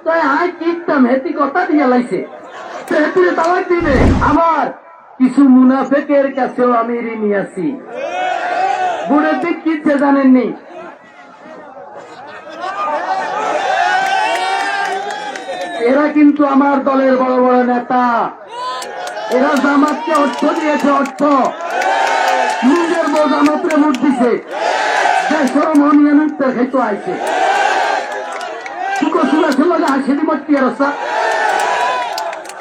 তাই আই কিনতাম হেতি কথা দিয়ে লাইছে হেতিরে তালাক দিবে। আমার কিছু মুনাফেকের কাছেও আমি ঋণী আছি। বুড়ের দিক কিনছে জানেননি, এরা কিন্তু আমার দলের বড় বড় নেতা। এরা জামাতকে অর্থ দিয়েছে, অর্থ নিজের বউ জামাতরে ভোট দিছে, দেশের মনিয়ানুত্তর খেতে আইছে সুকসুলাসের লগে হাসি দিব কি অবস্থা।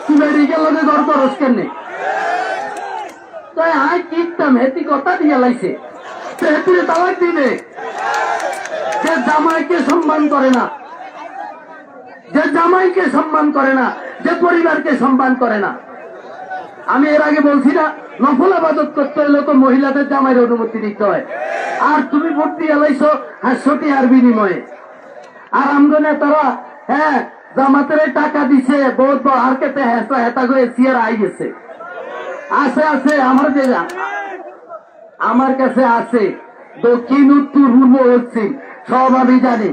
তুই মেডিকেল লগে গড় করস কেন? তাই আই কিনতাম হেতি কথা দিয়ে লাইছে হেতিরে তালাক দিবে। যে জামাইকে সম্মান করে না, যে জামাইকে সম্মান করে না, যে পরিবারকে সম্মান করে না। আমি এর আগে বলছি না, নফল আবাদত করতে হলে তো মহিলাদের জামাইয়ের অনুমতি নিতে হয়। আর তুমি ভোট দিয়ে লাইছো 500 আর বিনিময়ে। আর আমগো নেতারা হ্যাঁ জামাতের টাকা দিছে, বহুত আর কেতে হেসা হেতা করে সিয়ার আই গেছে। আছে আছে আমার জায়গা, আমার কাছে আছে দক্ষিণ উত্তর পূর্ব পশ্চিম সব আমি জানি।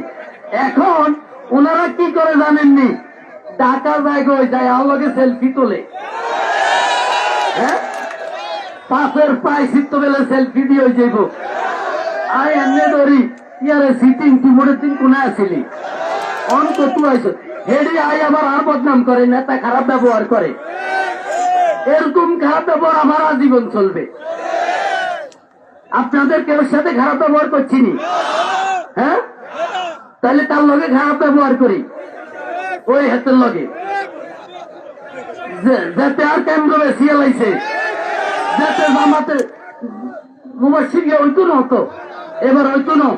এখন ওনারা কি করে জানেননি, ঢাকা জায়গায় যায় আল্লাহকে সেলফি তোলে। হ্যাঁ পাশের পায়ে সিদ্ধ বেলে সেলফি দিয়ে যাইব। আই এমনি ধরি ইয়ারে সিটিং তুই মোড়ের দিন কোনে আসিলি অন্ত তুই আইস হেডি আই আবার আর বদনাম করে, নেতা খারাপ ব্যবহার করে। এরকম খারাপ ব্যবহার আমার আজীবন চলবে। আপনাদের কেউ সাথে খারাপ ব্যবহার করছিনি, হ্যাঁ তাহলে তার লগে খারাপ ব্যবহার করি ওই হাতের লগে। যাতে আর কেন্দ্র বেশি লাইছে, যাতে জামাতে মুবাশির হইতো না, হতো এবার হইতো না।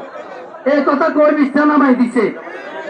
এই কথা কই বিষ্ঠা নামাই দিছে।